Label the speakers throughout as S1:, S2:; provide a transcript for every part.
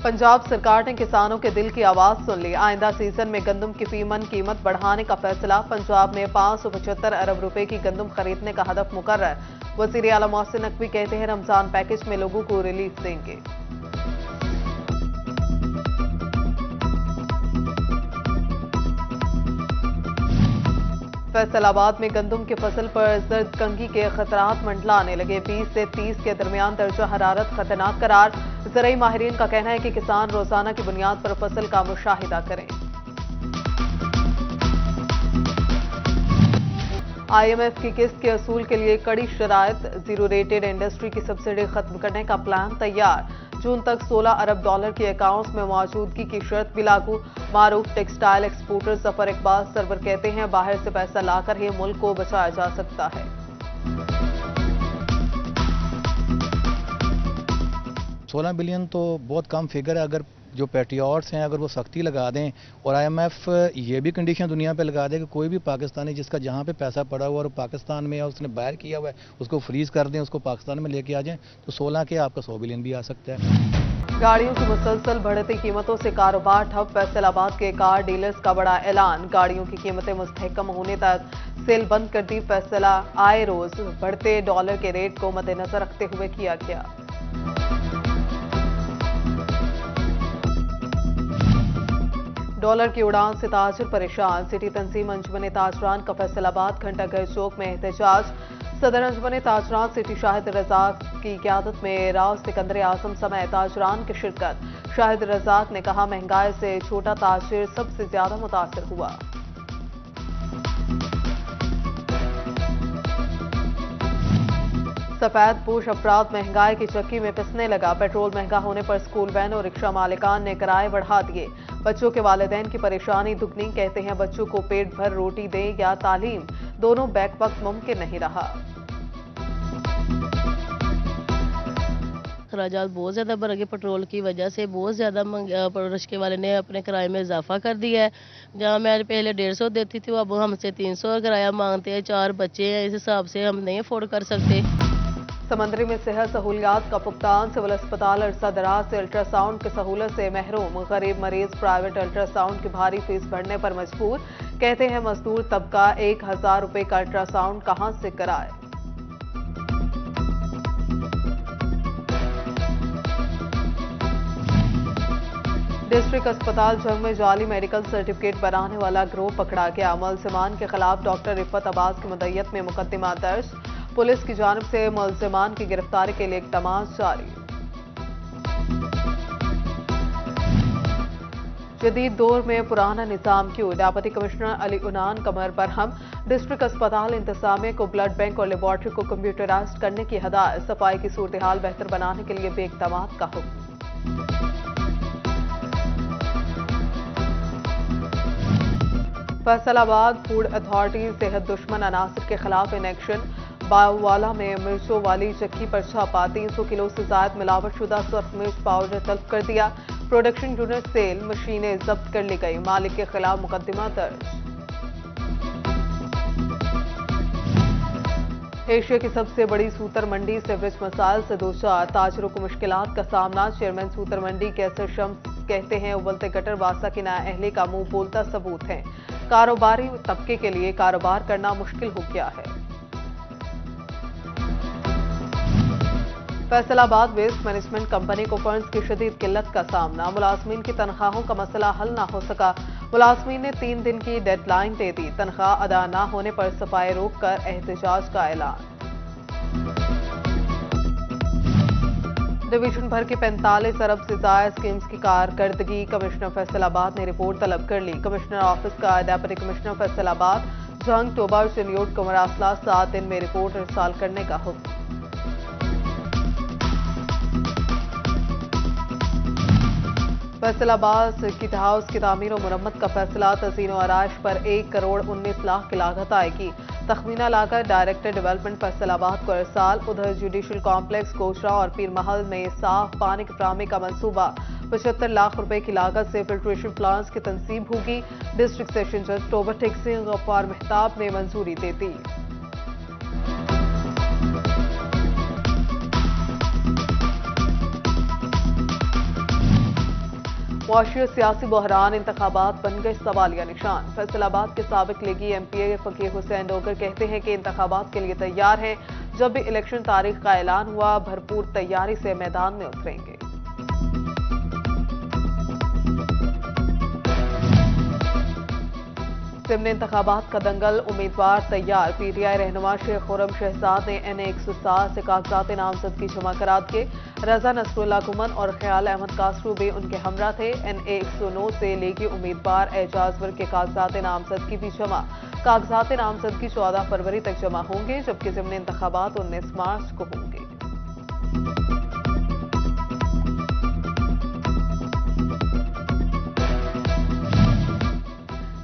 S1: पंजाब सरकार ने किसानों के दिल की आवाज सुन ली। आइंदा सीजन में गंदम की फीमन कीमत बढ़ाने का फैसला। पंजाब में 575 अरब रुपए की गंदम खरीदने का हदफ मुकर्रर। वजीर आला मोहसिन नकवी कहते हैं रमजान पैकेज में लोगों को रिलीफ देंगे। फैसलाबाद में गंदम की फसल पर जर्द कंघी के खतरात मंडलाने लगे। 20 से 30 के दरमियान दर्जा हरारत खतरनाक करार। ज़राई माहिरीन का कहना है कि किसान रोजाना की बुनियाद पर फसल का मुशाहिदा करें। IMF की किस्त के असूल के लिए कड़ी शराइत। जीरो रेटेड इंडस्ट्री की सब्सिडी खत्म करने का प्लान तैयार। जून तक 16 अरब डॉलर के अकाउंट्स में मौजूदगी की शर्त भी लागू। मारूफ टेक्सटाइल एक्सपोर्टर जफर इकबाल सरवर कहते हैं बाहर से पैसा लाकर ही मुल्क को बचाया जा सकता है।
S2: 16 बिलियन तो बहुत कम फिगर है। अगर जो पेट्रियाट्स हैं अगर वो सख्ती लगा दें और IMF ये भी कंडीशन दुनिया पे लगा दे कि कोई भी पाकिस्तानी जिसका जहाँ पे पैसा पड़ा हुआ और पाकिस्तान में या उसने बाहर किया हुआ है उसको फ्रीज कर दें, उसको पाकिस्तान में लेके आ जाएं, तो 16 के आपका 100 बिलियन भी आ सकता है।
S1: गाड़ियों की मुसलसल बढ़ती कीमतों से कारोबार ठप। फैसलाबाद के कार डीलर्स का बड़ा ऐलान। गाड़ियों की कीमतें मुस्तहकम होने तक सेल बंद कर दी। फैसला आए रोज बढ़ते डॉलर के रेट को मद्देनजर रखते हुए किया गया। डॉलर की उड़ान से ताजिर परेशान। सिटी तंजीम अंजुमन ताजरान का फैसलाबाद घंटाघर चौक में एहतजाज। सदर अंजुमन ताजरान सिटी शाहिद रजाक की क़यादत में राव सिकंदर आजम समेत ताजरान की शिरकत। शाहिद रजाक ने कहा महंगाई से छोटा ताजिर सबसे ज्यादा मुतासिर हुआ। सफेद पोश अफराद महंगाई की चक्की में पिसने लगा। पेट्रोल महंगा होने पर स्कूल वैन और रिक्शा मालिकान ने किराए बढ़ा दिए। बच्चों के वालिदैन की परेशानी दुगनी। कहते हैं बच्चों को पेट भर रोटी दें या तालीम, दोनों बैक वक्त मुमकिन नहीं रहा।
S3: खराजात बहुत ज़्यादा बढ़ गए। पेट्रोल की वजह से बहुत ज़्यादा रिक्शे वाले ने अपने किराए में इजाफा कर दिया है। जहाँ मैं पहले 150 देती थी अब हमसे 300 किराया मांगते हैं। 4 बच्चे हैं, इस हिसाब से हम नहीं अफोर्ड कर सकते।
S1: समंदरी में सेहत सहूलियात का फुकतान। सिविल अस्पताल अरसा दराज से अल्ट्रासाउंड की सहूलत से महरूम। गरीब मरीज प्राइवेट अल्ट्रासाउंड की भारी फीस भरने पर मजबूर। कहते हैं मजदूर तबका 1000 रुपए का अल्ट्रासाउंड कहां से कराए। डिस्ट्रिक्ट अस्पताल जंग में जाली मेडिकल सर्टिफिकेट बनाने वाला गिरोह पकड़ा गया। मुलजिमान के खिलाफ डॉक्टर रिफत अब्बास की मुद्दत में मुकदमा दर्ज। पुलिस की जानिब से मुलजिमान की गिरफ्तारी के लिए इक़दाम जारी। जदीद दौर में पुराना निजाम क्यों? डेप्यूटी कमिश्नर अली उनान कमर बरहम। डिस्ट्रिक्ट अस्पताल इंतजामिया को ब्लड बैंक और लेबॉर्ट्री को कंप्यूटराइज्ड करने की हदायत। सफाई की सूरत हाल बेहतर बनाने के लिए बेइक़दामात का हुक्म। फैसलाबाद फूड अथॉरिटी सेहत दुश्मन अनासर के खिलाफ इन एक्शन। बाववाला में मिर्चों वाली चक्की पर छापा। 300 किलो से ज्यादा मिलावटशुदा सर्फ मिर्च पाउडर तलब कर दिया। प्रोडक्शन यूनिट सेल मशीनें जब्त कर ली गई। मालिक के खिलाफ मुकदमा दर्ज। एशिया की सबसे बड़ी सूतर मंडी सीवरेज मसाइल से दो चार। ताजरों को मुश्किलात का सामना। चेयरमैन सूतर मंडी कैसर शम्स कहते हैं उबलते गटर वासा की नाअहली का मुंह बोलता सबूत है। कारोबारी तबके के लिए कारोबार करना मुश्किल हो गया है। फैसलाबाद वेस्ट मैनेजमेंट कंपनी को फंड्स की शदीद किल्लत का सामना। मुलाजमीन की तनख्वाहों का मसला हल न हो सका। मुलाजमीन ने 3 दिन की डेडलाइन दे दी। तनख्वाह अदा न होने पर सफाई रोक कर एहतजाज का ऐलान। डिवीजन भर की 45 अरब से ज्यादा स्कीम्स की कारकर्दगी। कमिश्नर फैसलाबाद ने रिपोर्ट तलब कर ली। कमिश्नर ऑफिस का डेप्यूटी कमिश्नर फैसलाबाद जंग टोबर शनियोट को मरासला 7 दिन में रिपोर्ट इरसाल करने का हुक्म। फैसलाबाद सर्किट हाउस की तामीर और मुरम्मत का फैसला। तज़ीन और आराइश पर 1 करोड़ 19 लाख की लागत आएगी। तखमीना लागत डायरेक्टर डेवलपमेंट फैसलाबाद को इरसाल। उधर जुडिशल कॉम्प्लेक्स कोशरा और पीर महल में साफ पानी की फराहमी का मंसूबा। 75 लाख रुपए की लागत से फिल्ट्रेशन प्लांट्स की तंसीब होगी। डिस्ट्रिक्ट सेशन जज टोबर टेक्सिंग गफ्फार मेहताब ने मंजूरी दे दी। मुआशी और सियासी बहरान, इंतखाबात बन गए सवालिया निशान। फैसलाबाद के साबिक लीगी एमपीए फकीर हुसैन डोगर कहते हैं कि इंतखाबात के लिए तैयार हैं। जब भी इलेक्शन तारीख का ऐलान हुआ, भरपूर तैयारी से मैदान में उतरेंगे। सिमनी इंतखाबात का दंगल, उम्मीदवार तैयार। पीटीआई रहनुमा शेख खुरम शहजाद ने NA 107 से कागजात नामजदगी जमा करा दिए। रजा नसरुल्लाह गुमन और ख्याल अहमद कासरू भी उनके हमरा थे। NA 109 से लीगी उम्मीदवार एजाजवर के कागजात नामजदगी भी जमा। कागजात नामजदगी 14 फरवरी तक जमा होंगे, जबकि सिमनी इंतखाबात 19 मार्च को होंगे।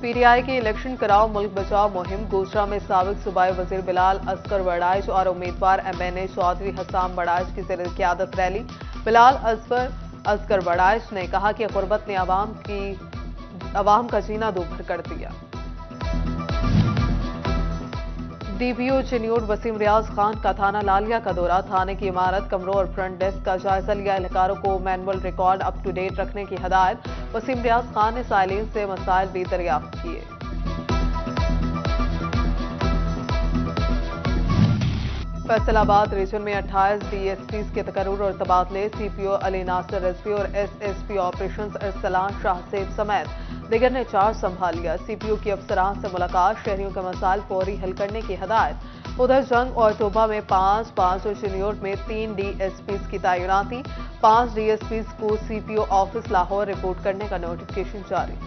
S1: पीटीआई की इलेक्शन कराओ मुल्क बचाओ मुहिम। गोजरा में साबिक सूबाई वजीर बिलाल असगर बड़ाइच और उम्मीदवार MNA चौधरी हसाम बड़ाइच की ज़ेर क़यादत रैली। बिलाल असगर बड़ाइच ने कहा कि गुर्बत ने अवाम का जीना दूभर कर दिया। DPO चिन्यूट वसीम रियाज खान का थाना लालिया का दौरा। थाने की इमारत, कमरों और फ्रंट डेस्क का जायजा लिया। एहलकारों को manual record up to date रखने की हिदायत। वसीम रियाज खान ने साइलिन से मसाइल भी दरियाफ्त किए। फैसलाबाद रीजन में 28 DSPs के तकर्रुर और तबादले। CPO अली नासिर रिजवी और SSP ऑपरेशंस अरसलान शाह सेब समेत दिगर ने चार्ज संभाल लिया। CPO की अफसरान से मुलाकात, शहरियों के मसाइल फौरी हल करने की हिदायत। उधर जंग और तोबा में 5 और चिन्योट में 3 DSPs की तैनाती। 5 DSPs को CPO ऑफिस लाहौर रिपोर्ट करने का नोटिफिकेशन जारी।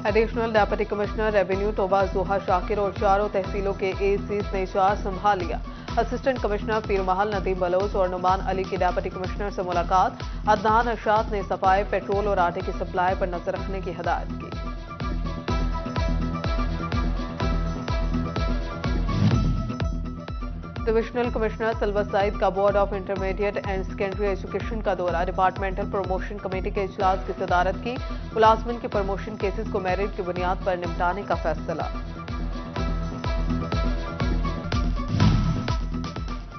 S1: एडिशनल डेप्यूटी कमिश्नर रेवेन्यू तोबा जोहा शाकिर और चारों तहसीलों के ACs ने चार्ज संभाल लिया। असिस्टेंट कमिश्नर पीरमहल नदीम बलोच और नुमान अली की डेप्यूटी कमिश्नर से मुलाकात। अदनान अरशाद ने सफाई, पेट्रोल और आटे की सप्लाई पर नजर रखने की हिदायत की। डिविजनल कमिश्नर सिल्वर सईद का board of intermediate and secondary education का दौरा। डिपार्टमेंटल प्रमोशन कमेटी के इजलास की सदारत की। मुलाजमिन के प्रमोशन केसेस को मेरिट की बुनियाद पर निपटाने का फैसला।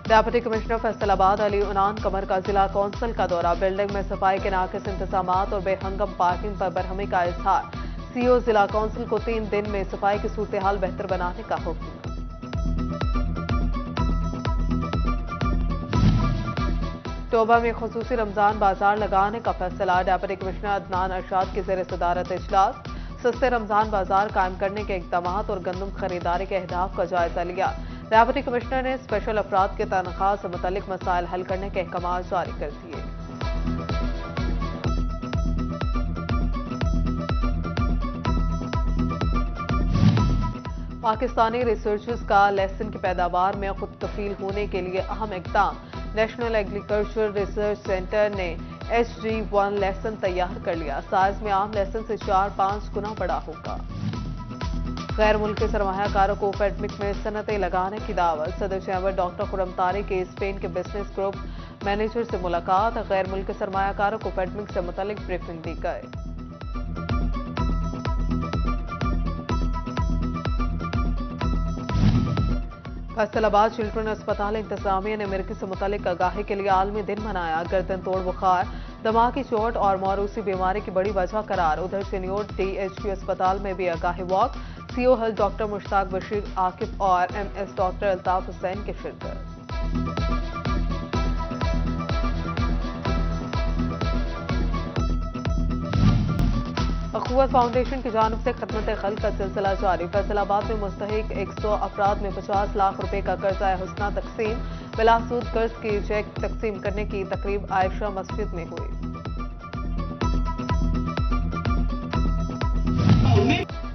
S1: डेप्यूटी कमिश्नर फैसलाबाद अली उनान कमर का जिला कौंसिल का दौरा। बिल्डिंग में सफाई के नाकिस इंतजामात और बेहंगम पार्किंग पर बरहमी का इजहार। CO जिला कौंसिल को 3 दिन में सफाई की सूरत हाल बेहतर बनाने का हुक्म। तोबा में खुसूसी रमजान बाजार लगाने का फैसला। डेप्यूटी कमिश्नर अदनान अरशाद की ज़ेर सदारत इजलास। सस्ते रमजान बाजार कायम करने के इक़दामात और गंदम खरीदारी के अहदाफ का जायजा लिया। डेप्यूटी कमिश्नर ने स्पेशल अफराद के तनख्वाह से मुतल्लिक मसाइल हल करने के अहकाम जारी कर दिए। पाकिस्तानी रिसर्चर्स का लहसुन की पैदावार में खुद कफील होने के लिए अहम इक़दाम। नेशनल एग्रीकल्चर रिसर्च सेंटर ने HG1 लहसुन तैयार कर लिया। साइज में आम लहसुन से 4-5 गुना बड़ा होगा। गैर मुल्की सरमायाकारों को फेडमिक में सनतें लगाने की दावत। सदर चैम्बर डॉक्टर खुरम तारिक के स्पेन के बिजनेस ग्रुप मैनेजर से मुलाकात। गैर मुल्की सरमायाकारों को फेडमिक से मुतल्लिक ब्रीफिंग दी गई। फैसलाबाद चिल्ड्रन अस्पताल इंतजामिया ने मिर्गी से मुतल्लिक आगाही के लिए आलमी दिन मनाया। गर्दन तोड़ बुखार, दमा की चोट और मौरूसी बीमारी की बड़ी वजह करार। उधर चिन्योट DHQ अस्पताल में भी आगाही walk. CO health doctor Mushtaq Bashir Aqib और MS डॉक्टर अल्ताफ हुसैन की शिरकत। अखुवत फाउंडेशन की जानिब से खदमत खल्क का सिलसिला जारी। फैसलाबाद में मुस्तहिक 100 अफराद में 50 लाख रुपए का कर्जा हुस्ना तकसीम। बिलासूद कर्ज की चेक तकसीम करने की तकरीब आयशा मस्जिद में हुई।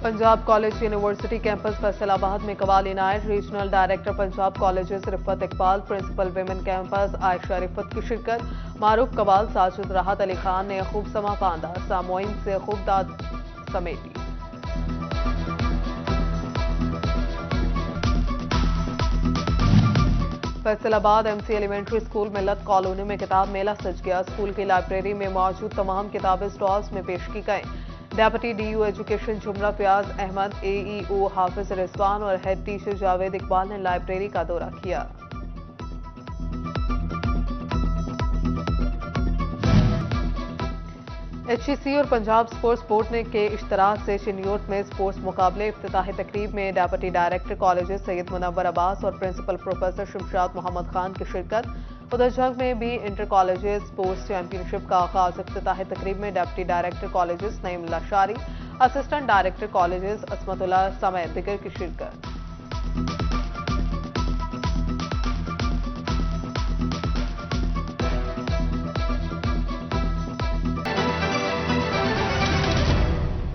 S1: Punjab college university campus Faisalabad में कवाल इनायत। Regional director Punjab colleges Rifat Iqbal, principal women campus Ayesha Rifat की शिरकत। मारूफ कवाल, साजिद राहत अली खान ने खूब समा बांधा। सामोइन से खूब दाद समेटी। फैसलाबाद MC एलिमेंट्री स्कूल मिल्लत कॉलोनी में किताब मेला सज गया। स्कूल की लाइब्रेरी में मौजूद तमाम किताबें स्टॉल्स में पेश की गई। डेप्यूटी डीयू एजुकेशन जुमरा फयाज अहमद, एईओ हाफिज रिजवान और हेड टीचर जावेद इकबाल ने लाइब्रेरी का दौरा किया। HEC और पंजाब स्पोर्ट्स बोर्ड ने के इश्तराक से चिन्योट में स्पोर्ट्स मुकाबले इफ्तिताही तकरीब में deputy director colleges Syed Munawwar Abbas और प्रिंसिपल प्रोफेसर शमशाद मोहम्मद खान की शिरकत। उधर जंग में भी इंटर कॉलेजेस स्पोर्ट्स चैंपियनशिप का आगाज। इफ्तिताही तकरीब में डेप्यूटी डायरेक्टर कॉलेजेस नईमुल्लाह शारी, असिस्टेंट डायरेक्टर कॉलेजेस असमतुल्लाह समेत दिगर की शिरकत।